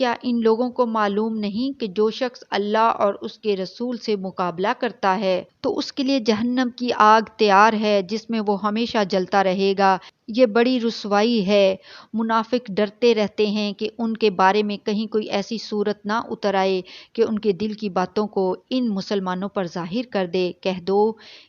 کیا ان لوگوں کو معلوم نہیں کہ جو شخص اللہ اور اس کے رسول سے مقابلہ کرتا ہے تو اس کے لیے جہنم کی آگ تیار ہے جس میں وہ ہمیشہ جلتا رہے گا، یہ بڑی رسوائی ہے۔ منافق ڈرتے رہتے ہیں کہ ان کے بارے میں کہیں کوئی ایسی صورت نہ اتر آئے کہ ان کے دل کی باتوں کو ان مسلمانوں پر ظاہر کر دے۔ کہہ دو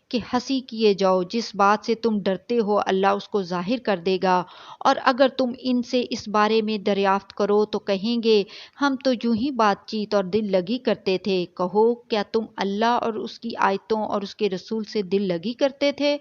کہ ہنسی کیے جاؤ، جس بات سے تم ڈرتے ہو اللہ اس کو ظاہر کر دے گا، اور اگر تم ان سے اس بارے میں دریافت کرو تو کہیں گے ہم تو یوں ہی بات چیت اور دل لگی کرتے تھے۔ کہو کیا تم اللہ اور اس کی آیتوں اور اس کے رسول سے دل لگی کرتے تھے؟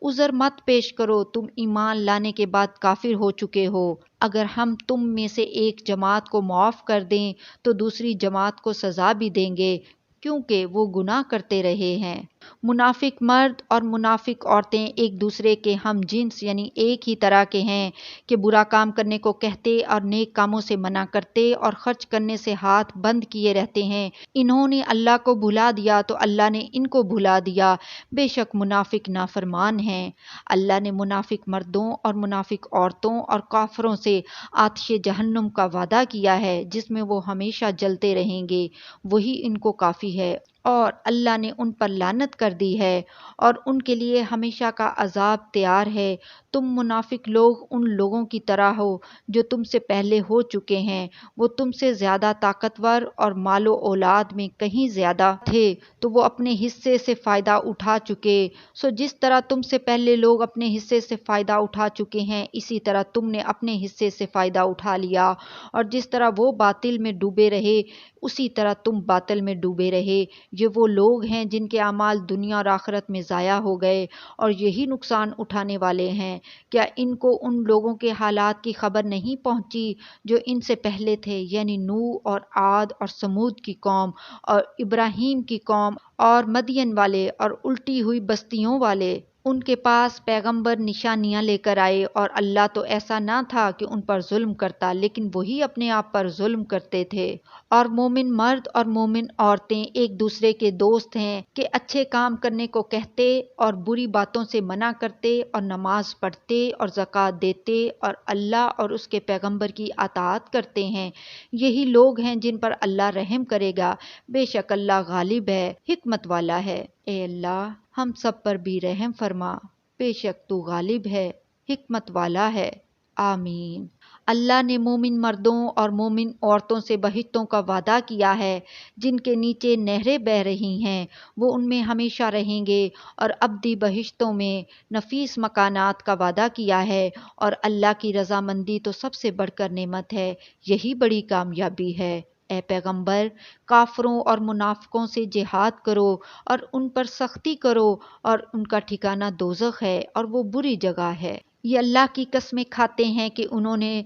عذر مت پیش کرو، تم ایمان لانے کے بعد کافر ہو چکے ہو۔ اگر ہم تم میں سے ایک جماعت کو معاف کر دیں تو دوسری جماعت کو سزا بھی دیں گے کیونکہ وہ گناہ کرتے رہے ہیں۔ منافق مرد اور منافق عورتیں ایک دوسرے کے ہم جنس یعنی ایک ہی طرح کے ہیں کہ برا کام کرنے کو کہتے اور نیک کاموں سے منع کرتے اور خرچ کرنے سے ہاتھ بند کیے رہتے ہیں۔ انہوں نے اللہ کو بھلا دیا تو اللہ نے ان کو بھلا دیا، بے شک منافق نافرمان ہیں۔ اللہ نے منافق مردوں اور منافق عورتوں اور کافروں سے آتش جہنم کا وعدہ کیا ہے جس میں وہ ہمیشہ جلتے رہیں گے، وہی ان کو کافی ہے، اور اللہ نے ان پر لعنت کر دی ہے اور ان کے لیے ہمیشہ کا عذاب تیار ہے۔ تم منافق لوگ ان لوگوں کی طرح ہو جو تم سے پہلے ہو چکے ہیں، وہ تم سے زیادہ طاقتور اور مال و اولاد میں کہیں زیادہ تھے تو وہ اپنے حصے سے فائدہ اٹھا چکے، سو جس طرح تم سے پہلے لوگ اپنے حصے سے فائدہ اٹھا چکے ہیں اسی طرح تم نے اپنے حصے سے فائدہ اٹھا لیا، اور جس طرح وہ باطل میں ڈوبے رہے اسی طرح تم باطل میں ڈوبے رہے۔ یہ وہ لوگ ہیں جن کے اعمال دنیا اور آخرت میں ضائع ہو گئے اور یہی نقصان اٹھانے والے ہیں۔ کیا ان کو ان لوگوں کے حالات کی خبر نہیں پہنچی جو ان سے پہلے تھے، یعنی نوح اور عاد اور سمود کی قوم اور ابراہیم کی قوم اور مدین والے اور الٹی ہوئی بستیوں والے؟ ان کے پاس پیغمبر نشانیاں لے کر آئے اور اللہ تو ایسا نہ تھا کہ ان پر ظلم کرتا، لیکن وہی اپنے آپ پر ظلم کرتے تھے۔ اور مومن مرد اور مومن عورتیں ایک دوسرے کے دوست ہیں کہ اچھے کام کرنے کو کہتے اور بری باتوں سے منع کرتے اور نماز پڑھتے اور زکوٰۃ دیتے اور اللہ اور اس کے پیغمبر کی اطاعت کرتے ہیں، یہی لوگ ہیں جن پر اللہ رحم کرے گا، بے شک اللہ غالب ہے، حکمت والا ہے۔ اے اللہ ہم سب پر بھی رحم فرما، بے شک تو غالب ہے، حکمت والا ہے۔ آمین۔ اللہ نے مومن مردوں اور مومن عورتوں سے بہشتوں کا وعدہ کیا ہے جن کے نیچے نہریں بہہ رہی ہیں، وہ ان میں ہمیشہ رہیں گے، اور ابدی بہشتوں میں نفیس مکانات کا وعدہ کیا ہے، اور اللہ کی رضامندی تو سب سے بڑھ کر نعمت ہے، یہی بڑی کامیابی ہے۔ اے پیغمبر کافروں اور منافقوں سے جہاد کرو اور ان پر سختی کرو، اور ان کا ٹھکانہ دوزخ ہے اور وہ بری جگہ ہے۔ یہ اللہ کی قسمیں کھاتے ہیں کہ انہوں نے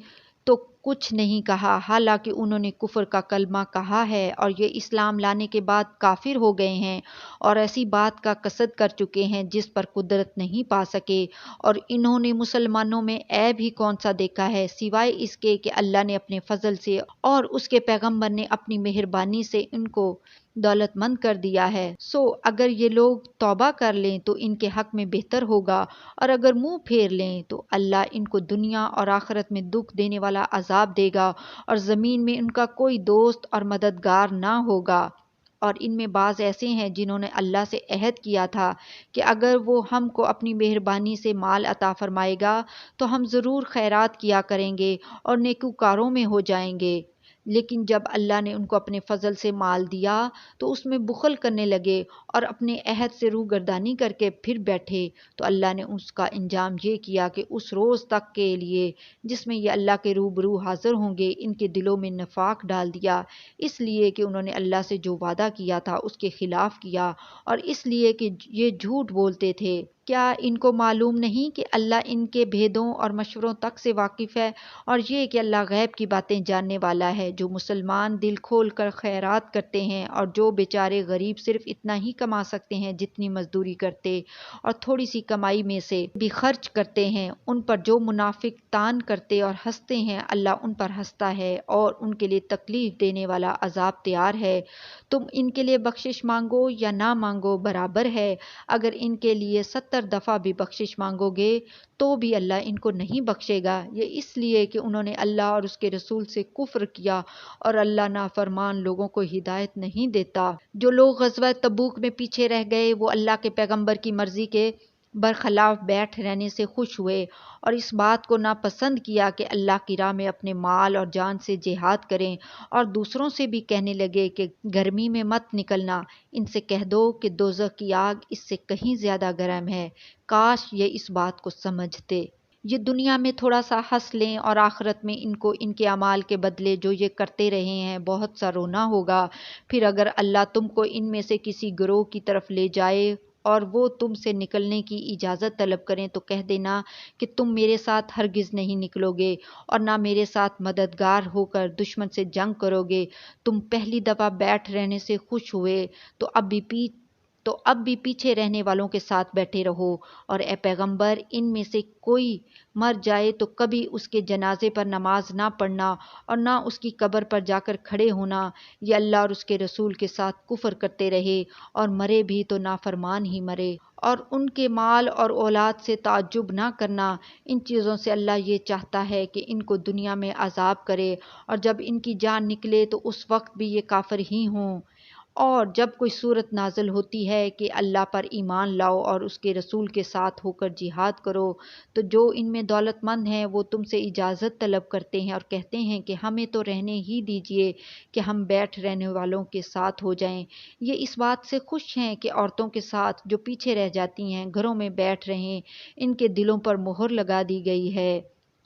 تو کچھ نہیں کہا حالانکہ انہوں نے کفر کا کلمہ کہا ہے، اور یہ اسلام لانے کے بعد کافر ہو گئے ہیں اور ایسی بات کا قصد کر چکے ہیں جس پر قدرت نہیں پا سکے، اور انہوں نے مسلمانوں میں عیب ہی کون سا دیکھا ہے سوائے اس کے کہ اللہ نے اپنے فضل سے اور اس کے پیغمبر نے اپنی مہربانی سے ان کو دولت مند کر دیا ہے۔ سو اگر یہ لوگ توبہ کر لیں تو ان کے حق میں بہتر ہوگا، اور اگر منہ پھیر لیں تو اللہ ان کو دنیا اور آخرت میں دکھ دینے والا عذاب دے گا، اور زمین میں ان کا کوئی دوست اور مددگار نہ ہوگا۔ اور ان میں بعض ایسے ہیں جنہوں نے اللہ سے عہد کیا تھا کہ اگر وہ ہم کو اپنی مہربانی سے مال عطا فرمائے گا تو ہم ضرور خیرات کیا کریں گے اور نیکوکاروں میں ہو جائیں گے، لیکن جب اللہ نے ان کو اپنے فضل سے مال دیا تو اس میں بخل کرنے لگے اور اپنے عہد سے روگردانی کر کے پھر بیٹھے، تو اللہ نے اس کا انجام یہ کیا کہ اس روز تک کے لیے جس میں یہ اللہ کے روبرو حاضر ہوں گے ان کے دلوں میں نفاق ڈال دیا، اس لیے کہ انہوں نے اللہ سے جو وعدہ کیا تھا اس کے خلاف کیا، اور اس لیے کہ یہ جھوٹ بولتے تھے۔ کیا ان کو معلوم نہیں کہ اللہ ان کے بھیدوں اور مشوروں تک سے واقف ہے، اور یہ کہ اللہ غیب کی باتیں جاننے والا ہے؟ جو مسلمان دل کھول کر خیرات کرتے ہیں اور جو بیچارے غریب صرف اتنا ہی کما سکتے ہیں جتنی مزدوری کرتے اور تھوڑی سی کمائی میں سے بھی خرچ کرتے ہیں، ان پر جو منافق تان کرتے اور ہنستے ہیں اللہ ان پر ہنستا ہے اور ان کے لیے تکلیف دینے والا عذاب تیار ہے۔ تم ان کے لیے بخشش مانگو یا نہ مانگو برابر ہے، اگر ان کے لیے 70 70 دفعہ بھی بخشش مانگو گے تو بھی اللہ ان کو نہیں بخشے گا۔ یہ اس لیے کہ انہوں نے اللہ اور اس کے رسول سے کفر کیا، اور اللہ نافرمان لوگوں کو ہدایت نہیں دیتا۔ جو لوگ غزوہ تبوک میں پیچھے رہ گئے وہ اللہ کے پیغمبر کی مرضی کے برخلاف بیٹھ رہنے سے خوش ہوئے اور اس بات کو ناپسند کیا کہ اللہ کی راہ میں اپنے مال اور جان سے جہاد کریں، اور دوسروں سے بھی کہنے لگے کہ گرمی میں مت نکلنا، ان سے کہہ دو کہ دوزخ کی آگ اس سے کہیں زیادہ گرم ہے۔ کاش یہ اس بات کو سمجھتے۔ یہ دنیا میں تھوڑا سا ہنس لیں اور آخرت میں ان کو ان کے اعمال کے بدلے جو یہ کرتے رہے ہیں بہت سا رونا ہوگا۔ پھر اگر اللہ تم کو ان میں سے کسی گروہ کی طرف لے جائے اور وہ تم سے نکلنے کی اجازت طلب کریں تو کہہ دینا کہ تم میرے ساتھ ہرگز نہیں نکلو گے اور نہ میرے ساتھ مددگار ہو کر دشمن سے جنگ کرو گے۔ تم پہلی دفعہ بیٹھ رہنے سے خوش ہوئے تو اب بھی پیچھے رہنے والوں کے ساتھ بیٹھے رہو، اور اے پیغمبر ان میں سے کوئی مر جائے تو کبھی اس کے جنازے پر نماز نہ پڑھنا اور نہ اس کی قبر پر جا کر کھڑے ہونا۔ یہ اللہ اور اس کے رسول کے ساتھ کفر کرتے رہے اور مرے بھی تو نافرمان ہی مرے، اور ان کے مال اور اولاد سے تعجب نہ کرنا۔ ان چیزوں سے اللہ یہ چاہتا ہے کہ ان کو دنیا میں عذاب کرے، اور جب ان کی جان نکلے تو اس وقت بھی یہ کافر ہی ہوں۔ اور جب کوئی صورت نازل ہوتی ہے کہ اللہ پر ایمان لاؤ اور اس کے رسول کے ساتھ ہو کر جہاد کرو، تو جو ان میں دولت مند ہیں وہ تم سے اجازت طلب کرتے ہیں اور کہتے ہیں کہ ہمیں تو رہنے ہی دیجیے کہ ہم بیٹھ رہنے والوں کے ساتھ ہو جائیں۔ یہ اس بات سے خوش ہیں کہ عورتوں کے ساتھ جو پیچھے رہ جاتی ہیں گھروں میں بیٹھ رہیں، ان کے دلوں پر مہر لگا دی گئی ہے،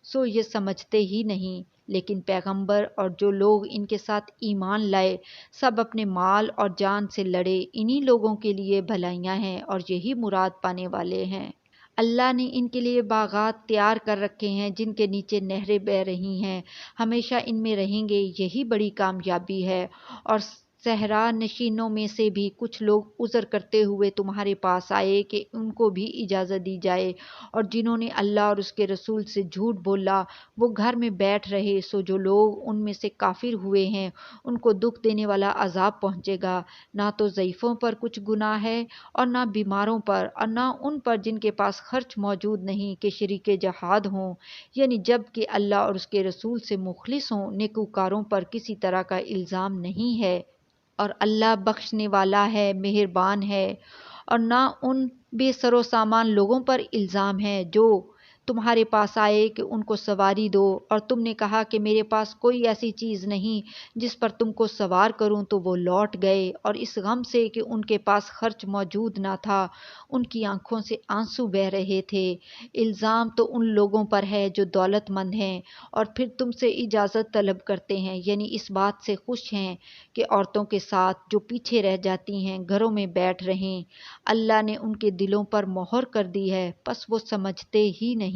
سو یہ سمجھتے ہی نہیں۔ لیکن پیغمبر اور جو لوگ ان کے ساتھ ایمان لائے سب اپنے مال اور جان سے لڑے، انہی لوگوں کے لیے بھلائیاں ہیں اور یہی مراد پانے والے ہیں۔ اللہ نے ان کے لیے باغات تیار کر رکھے ہیں جن کے نیچے نہریں بہہ رہی ہیں، ہمیشہ ان میں رہیں گے، یہی بڑی کامیابی ہے۔ اور صحرا نشینوں میں سے بھی کچھ لوگ عذر کرتے ہوئے تمہارے پاس آئے کہ ان کو بھی اجازت دی جائے، اور جنہوں نے اللہ اور اس کے رسول سے جھوٹ بولا وہ گھر میں بیٹھ رہے، سو جو لوگ ان میں سے کافر ہوئے ہیں ان کو دکھ دینے والا عذاب پہنچے گا۔ نہ تو ضعیفوں پر کچھ گناہ ہے اور نہ بیماروں پر، اور نہ ان پر جن کے پاس خرچ موجود نہیں کہ شریک جہاد ہوں، یعنی جب کہ اللہ اور اس کے رسول سے مخلص ہوں۔ نیکوکاروں پر کسی طرح کا الزام نہیں ہے، اور اللہ بخشنے والا ہے، مہربان ہے۔ اور نہ ان بے سر و سامان لوگوں پر الزام ہے جو تمہارے پاس آئے کہ ان کو سواری دو، اور تم نے کہا کہ میرے پاس کوئی ایسی چیز نہیں جس پر تم کو سوار کروں، تو وہ لوٹ گئے، اور اس غم سے کہ ان کے پاس خرچ موجود نہ تھا ان کی آنکھوں سے آنسو بہہ رہے تھے۔ الزام تو ان لوگوں پر ہے جو دولت مند ہیں اور پھر تم سے اجازت طلب کرتے ہیں، یعنی اس بات سے خوش ہیں کہ عورتوں کے ساتھ جو پیچھے رہ جاتی ہیں گھروں میں بیٹھ رہیں۔ اللہ نے ان کے دلوں پر مہر کر دی ہے، پس وہ سمجھتے ہی نہیں۔